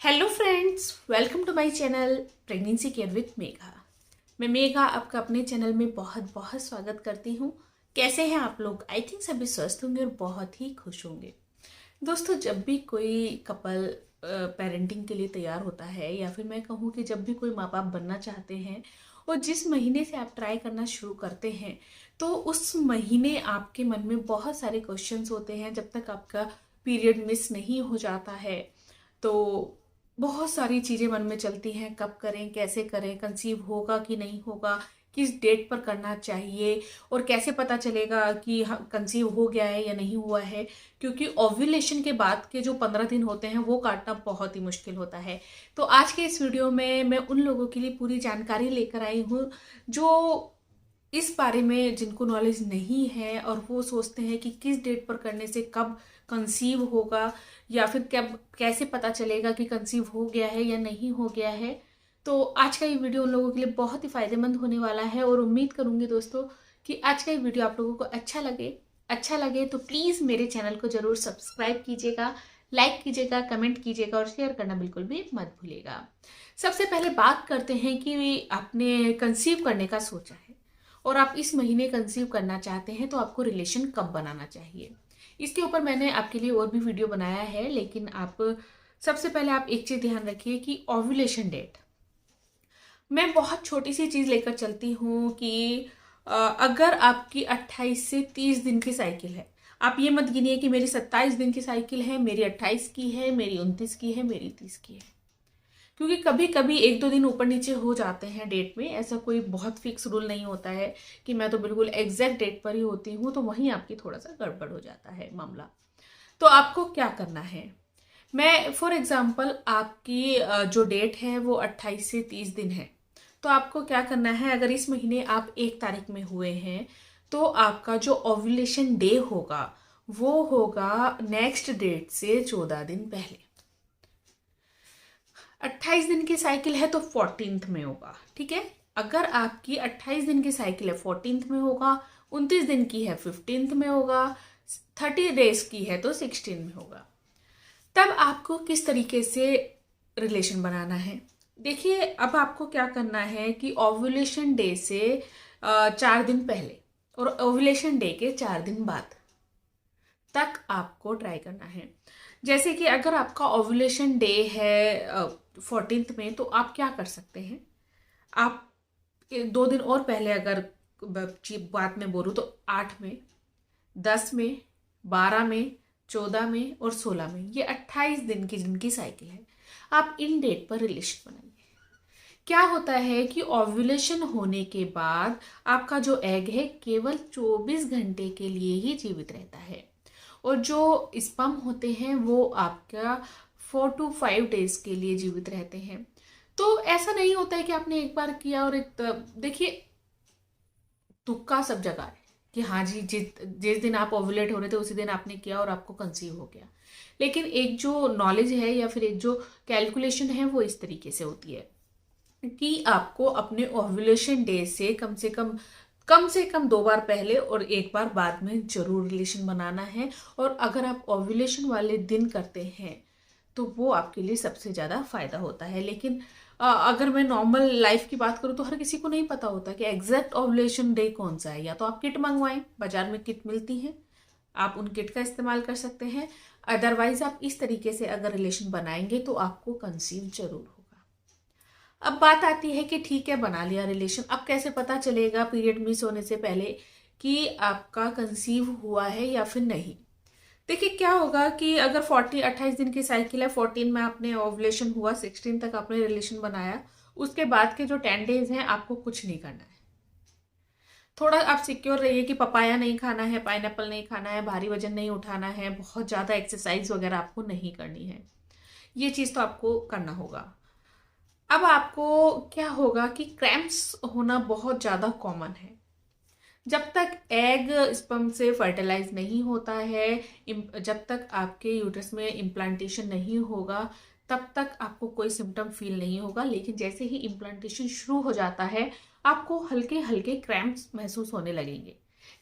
Hello friends, welcome to my channel pregnancy care with Megha. मैं मेघा आपका अपने चैनल में बहुत बहुत स्वागत करती हूँ। कैसे हैं आप लोग? आई थिंक सभी स्वस्थ होंगे और बहुत ही खुश होंगे। दोस्तों, जब भी कोई कपल पेरेंटिंग के लिए तैयार होता है या फिर मैं कहूँ कि जब भी कोई माँ बाप बनना चाहते हैं और जिस महीने से आप ट्राई करना शुरू करते हैं तो उस महीने आपके मन में बहुत सारे क्वेश्चंस होते हैं। जब तक आपका पीरियड मिस नहीं हो जाता है तो बहुत सारी चीज़ें मन में चलती हैं। कब करें, कैसे करें, कंसीव होगा कि नहीं होगा, किस डेट पर करना चाहिए और कैसे पता चलेगा कि कंसीव हो गया है या नहीं हुआ है, क्योंकि ओव्यूलेशन के बाद के जो 15 दिन होते हैं वो काटना बहुत ही मुश्किल होता है। तो आज के इस वीडियो में मैं उन लोगों के लिए पूरी जानकारी लेकर आई हूँ जो इस बारे में जिनको नॉलेज नहीं है और वो सोचते हैं कि किस डेट पर करने से कब कंसीव होगा या फिर कब कैसे पता चलेगा कि कंसीव हो गया है या नहीं हो गया है। तो आज का ये वीडियो उन लोगों के लिए बहुत ही फायदेमंद होने वाला है और उम्मीद करूंगी दोस्तों कि आज का ये वीडियो आप लोगों को अच्छा लगे तो प्लीज़ मेरे चैनल को ज़रूर सब्सक्राइब कीजिएगा, लाइक कीजिएगा, कमेंट कीजिएगा और शेयर करना बिल्कुल भी मत भूलिएगा। सबसे पहले बात करते हैं कि आपने कंसीव करने का सोचा है और आप इस महीने कंसीव करना चाहते हैं तो आपको रिलेशन कब बनाना चाहिए। इसके ऊपर मैंने आपके लिए और भी वीडियो बनाया है, लेकिन आप सबसे पहले आप एक चीज़ ध्यान रखिए कि ओव्यूलेशन डेट। मैं बहुत छोटी सी चीज़ लेकर चलती हूँ कि अगर आपकी 28 से 30 दिन की साइकिल है, आप ये मत गिनिए कि मेरी 27 दिन की साइकिल है, मेरी 28 की है, मेरी 29 की है, मेरी 30 की है, क्योंकि कभी कभी एक दो दिन ऊपर नीचे हो जाते हैं डेट में। ऐसा कोई बहुत फिक्स रूल नहीं होता है कि मैं तो बिल्कुल एग्जैक्ट डेट पर ही होती हूँ, तो वहीं आपकी थोड़ा सा गड़बड़ हो जाता है मामला। तो आपको क्या करना है, मैं फॉर एग्जांपल आपकी जो डेट है वो 28 से 30 दिन है, तो आपको क्या करना है, अगर इस महीने आप 1 तारीख में हुए हैं तो आपका जो ओव्यूलेशन डे होगा वो होगा नेक्स्ट डेट से 14 दिन पहले। 28 दिन की साइकिल है तो 14th में होगा, ठीक है। अगर आपकी 28 दिन की साइकिल है 14th में होगा, 29 दिन की है 15th में होगा, 30 डेज की है तो 16 में होगा। तब आपको किस तरीके से रिलेशन बनाना है, देखिए। अब आपको क्या करना है कि ओव्यूलेशन डे से 4 दिन पहले और ओव्यूलेशन डे के 4 दिन बाद तक आपको ट्राई करना है। जैसे कि अगर आपका ओव्यूलेशन डे है 14th में, तो आप क्या कर सकते हैं, आप 2 दिन और पहले अगर बात में बोलूँ तो 8 में, 10 में, 12 में, 14 में और 16 में, ये 28 दिन की जिनकी साइकिल है, आप इन डेट पर रिलेशन बनाइए। क्या होता है कि ओव्यूलेशन होने के बाद आपका जो एग है केवल 24 घंटे के लिए ही जीवित रहता है और जो स्पर्म होते हैं वो आपका 4 to 5 डेज के लिए जीवित रहते हैं। तो ऐसा नहीं होता है कि आपने एक बार किया और देखिए, तुक्का सब जगह है कि हाँ जी, जिस जिस दिन आप ओव्यूलेट हो रहे थे उसी दिन आपने किया और आपको कंसीव हो गया। लेकिन एक जो नॉलेज है या फिर एक जो कैलकुलेशन है वो इस तरीके से होती है कि आपको अपने ओव्यूलेशन डे से कम से कम 2 बार पहले और 1 बार बाद में जरूर रिलेशन बनाना है। और अगर आप ओव्यूलेशन वाले दिन करते हैं तो वो आपके लिए सबसे ज़्यादा फायदा होता है। लेकिन अगर मैं नॉर्मल लाइफ की बात करूँ तो हर किसी को नहीं पता होता कि एग्जैक्ट ओव्यूलेशन डे कौन सा है। या तो आप किट मंगवाएं, बाजार में किट मिलती है, आप उन किट का इस्तेमाल कर सकते हैं। अदरवाइज आप इस तरीके से अगर रिलेशन बनाएंगे तो आपको कंसीव जरूर होगा। अब बात आती है कि ठीक है, बना लिया रिलेशन, अब कैसे पता चलेगा पीरियड मिस होने से पहले कि आपका कंसीव हुआ है या फिर नहीं। देखिए, क्या होगा कि अगर 28 दिन की साइकिल है, 14 में आपने ओवुलेशन हुआ, 16 तक आपने रिलेशन बनाया, उसके बाद के जो 10 डेज हैं आपको कुछ नहीं करना है। थोड़ा आप सिक्योर रहिए कि पपाया नहीं खाना है, पाइनएप्पल नहीं खाना है, भारी वजन नहीं उठाना है, बहुत ज़्यादा एक्सरसाइज वगैरह आपको नहीं करनी है। ये चीज़ तो आपको करना होगा। अब आपको क्या होगा कि क्रैम्प्स होना बहुत ज़्यादा कॉमन है। जब तक एग स्पर्म से फर्टिलाइज नहीं होता है, जब तक आपके यूट्रस में इम्प्लांटेशन नहीं होगा, तब तक आपको कोई सिम्टम फील नहीं होगा। लेकिन जैसे ही इम्प्लांटेशन शुरू हो जाता है आपको हल्के हल्के क्रैम्प्स महसूस होने लगेंगे।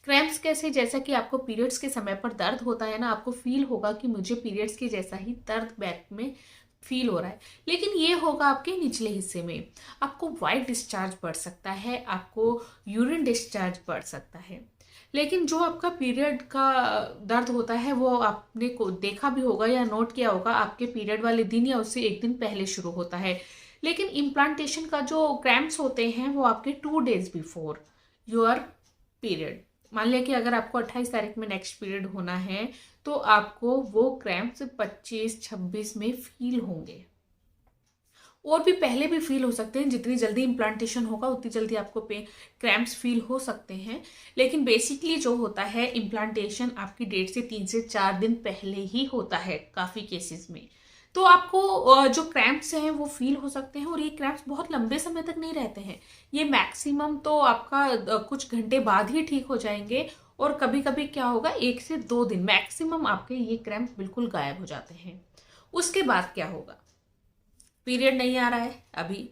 क्रैम्प्स कैसे, जैसा कि आपको पीरियड्स के समय पर दर्द होता है ना, आपको फील होगा कि मुझे पीरियड्स के जैसा ही दर्द बैक में फील हो रहा है, लेकिन ये होगा आपके निचले हिस्से में। आपको वाइट डिस्चार्ज बढ़ सकता है, आपको यूरिन डिस्चार्ज बढ़ सकता है। लेकिन जो आपका पीरियड का दर्द होता है वो आपने को देखा भी होगा या नोट किया होगा, आपके पीरियड वाले दिन या उससे एक दिन पहले शुरू होता है। लेकिन इम्प्लांटेशन का जो क्रैम्प्स होते हैं वो आपके 2 days बिफोर योर पीरियड। मान लिया कि अगर आपको 28 तारीख में नेक्स्ट पीरियड होना है तो आपको वो क्रैम्प्स 25-26 में फील होंगे, और भी पहले भी फील हो सकते हैं। जितनी जल्दी इम्प्लांटेशन होगा उतनी जल्दी आपको क्रैम्प्स फील हो सकते हैं। लेकिन बेसिकली जो होता है इम्प्लांटेशन आपकी डेट से 3 से 4 दिन पहले ही होता है काफ़ी केसेस में। तो आपको जो क्रैम्प्स हैं वो फील हो सकते हैं, और ये क्रैम्प्स बहुत लंबे समय तक नहीं रहते हैं। ये मैक्सिमम तो आपका कुछ घंटे बाद ही ठीक हो जाएंगे, और कभी कभी क्या होगा 1 से 2 दिन मैक्सिमम आपके ये क्रैम्प बिल्कुल गायब हो जाते हैं। उसके बाद क्या होगा, पीरियड नहीं आ रहा है, अभी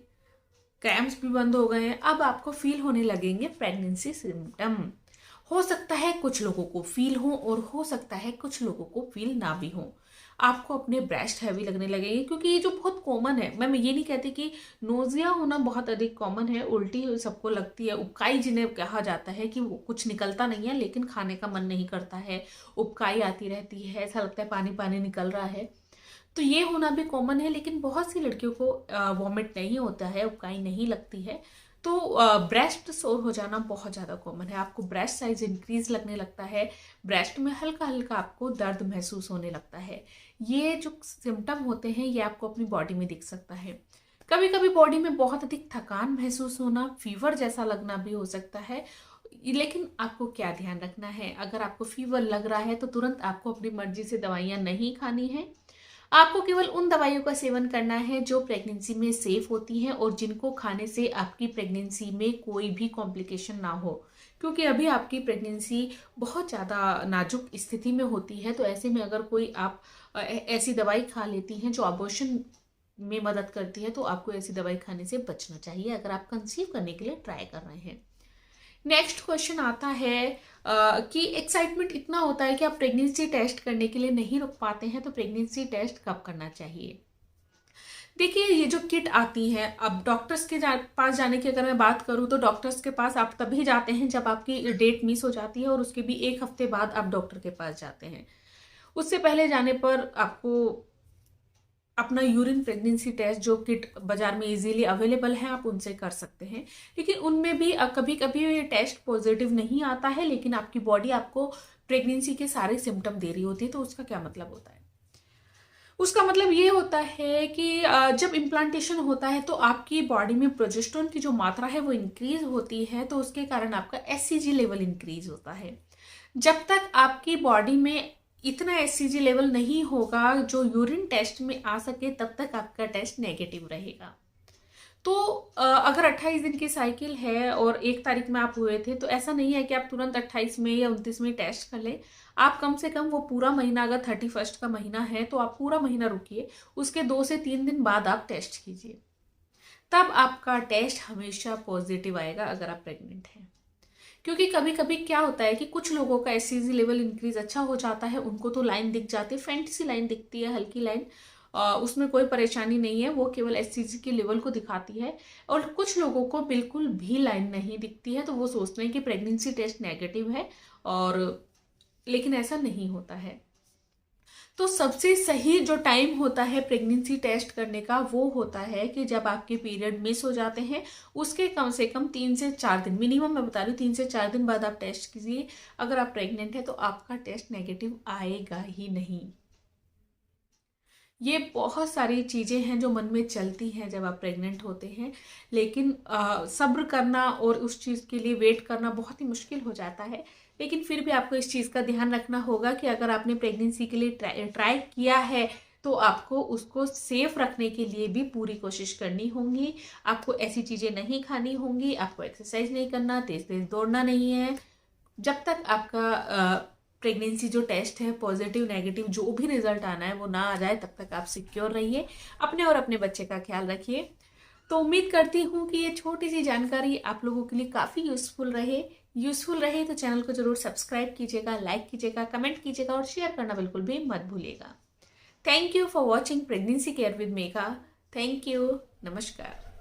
क्रैम्प्स भी बंद हो गए हैं, अब आपको फील होने लगेंगे प्रेगनेंसी सिम्टम। हो सकता है कुछ लोगों को फील हो और हो सकता है कुछ लोगों को फील ना भी हो। आपको अपने ब्रेस्ट हैवी लगने लगेंगे, क्योंकि ये जो बहुत कॉमन है, मैं ये नहीं कहती कि नोजिया होना बहुत अधिक कॉमन है, उल्टी सबको लगती है, उबकाई जिन्हें कहा जाता है कि वो कुछ निकलता नहीं है लेकिन खाने का मन नहीं करता है, उबकाई आती रहती है, ऐसा लगता है पानी पानी निकल रहा है, तो ये होना भी कॉमन है। लेकिन बहुत सी लड़कियों को वॉमिट नहीं होता है, उबकाई नहीं लगती है। तो ब्रेस्ट सोर हो जाना बहुत ज़्यादा कॉमन है। आपको ब्रेस्ट साइज इंक्रीज लगने लगता है, ब्रेस्ट में हल्का हल्का आपको दर्द महसूस होने लगता है। ये जो सिम्टम होते हैं ये आपको अपनी बॉडी में दिख सकता है। कभी कभी बॉडी में बहुत अधिक थकान महसूस होना, फीवर जैसा लगना भी हो सकता है। लेकिन आपको क्या ध्यान रखना है, अगर आपको फीवर लग रहा है तो तुरंत आपको अपनी मर्जी से दवाइयाँ नहीं खानी है। आपको केवल उन दवाइयों का सेवन करना है जो प्रेगनेंसी में सेफ होती हैं और जिनको खाने से आपकी प्रेगनेंसी में कोई भी कॉम्प्लिकेशन ना हो, क्योंकि अभी आपकी प्रेगनेंसी बहुत ज़्यादा नाजुक स्थिति में होती है। तो ऐसे में अगर कोई आप ऐसी दवाई खा लेती हैं जो अबॉर्शन में मदद करती है, तो आपको ऐसी दवाई खाने से बचना चाहिए अगर आप कंसीव करने के लिए ट्राई कर रहे हैं। नेक्स्ट क्वेश्चन आता है कि एक्साइटमेंट इतना होता है कि आप प्रेगनेंसी टेस्ट करने के लिए नहीं रुक पाते हैं, तो प्रेगनेंसी टेस्ट कब करना चाहिए? देखिए, ये जो किट आती है, अब डॉक्टर्स के पास जाने की अगर मैं बात करूँ तो डॉक्टर्स के पास आप तभी जाते हैं जब आपकी डेट मिस हो जाती है, और उसके भी 1 हफ्ते बाद आप डॉक्टर के पास जाते हैं। उससे पहले जाने पर आपको अपना यूरिन प्रेगनेंसी टेस्ट जो किट बाजार में इजीली अवेलेबल है आप उनसे कर सकते हैं। लेकिन उनमें भी कभी कभी ये टेस्ट पॉजिटिव नहीं आता है, लेकिन आपकी बॉडी आपको प्रेगनेंसी के सारे सिम्टम दे रही होती है। तो उसका क्या मतलब होता है? उसका मतलब ये होता है कि जब इम्प्लांटेशन होता है तो आपकी बॉडी में प्रोजेस्टेरोन की जो मात्रा है वो इंक्रीज होती है, तो उसके कारण आपका एचसीजी लेवल इंक्रीज होता है। जब तक आपकी बॉडी में इतना एचसीजी लेवल नहीं होगा जो यूरिन टेस्ट में आ सके, तब तक आपका टेस्ट नेगेटिव रहेगा। तो अगर 28 दिन की साइकिल है और 1 तारीख में आप हुए थे, तो ऐसा नहीं है कि आप तुरंत 28 में या 29 में टेस्ट कर लें। आप कम से कम वो पूरा महीना, अगर 31 का महीना है तो आप पूरा महीना रुकिए, उसके 2 से 3 दिन बाद आप टेस्ट कीजिए, तब आपका टेस्ट हमेशा पॉजिटिव आएगा अगर आप प्रेग्नेंट हैं। क्योंकि कभी कभी क्या होता है कि कुछ लोगों का एचसीजी लेवल इंक्रीज अच्छा हो जाता है, उनको तो लाइन दिख जाती है, फैंटेसी लाइन दिखती है, हल्की लाइन, उसमें कोई परेशानी नहीं है, वो केवल एचसीजी के लेवल को दिखाती है। और कुछ लोगों को बिल्कुल भी लाइन नहीं दिखती है, तो वो सोचते हैं कि प्रेगनेंसी टेस्ट नेगेटिव है, और लेकिन ऐसा नहीं होता है। तो सबसे सही जो टाइम होता है प्रेगनेंसी टेस्ट करने का वो होता है कि जब आपके पीरियड मिस हो जाते हैं, उसके कम से कम 3 से 4 दिन, मिनिमम मैं बता रही हूँ 3 से 4 दिन बाद आप टेस्ट कीजिए। अगर आप प्रेग्नेंट है तो आपका टेस्ट नेगेटिव आएगा ही नहीं। ये बहुत सारी चीज़ें हैं जो मन में चलती हैं जब आप प्रेग्नेंट होते हैं, लेकिन सब्र करना और उस चीज़ के लिए वेट करना बहुत ही मुश्किल हो जाता है। लेकिन फिर भी आपको इस चीज़ का ध्यान रखना होगा कि अगर आपने प्रेगनेंसी के लिए ट्राई किया है तो आपको उसको सेफ रखने के लिए भी पूरी कोशिश करनी होगी। आपको ऐसी चीज़ें नहीं खानी होंगी, आपको एक्सरसाइज नहीं करना, तेज तेज दौड़ना नहीं है। जब तक आपका प्रेगनेंसी जो टेस्ट है पॉजिटिव नेगेटिव जो भी रिजल्ट आना है वो ना आ जाए, तब तक आप सिक्योर रहिए, अपने और अपने बच्चे का ख्याल रखिए। तो उम्मीद करती हूँ कि ये छोटी सी जानकारी आप लोगों के लिए काफ़ी यूजफुल रहे तो चैनल को जरूर सब्सक्राइब कीजिएगा, लाइक कीजिएगा, कमेंट कीजिएगा और शेयर करना बिल्कुल भी मत भूलिएगा। Thank you for watching pregnancy care with Megha. Thank you. नमस्कार।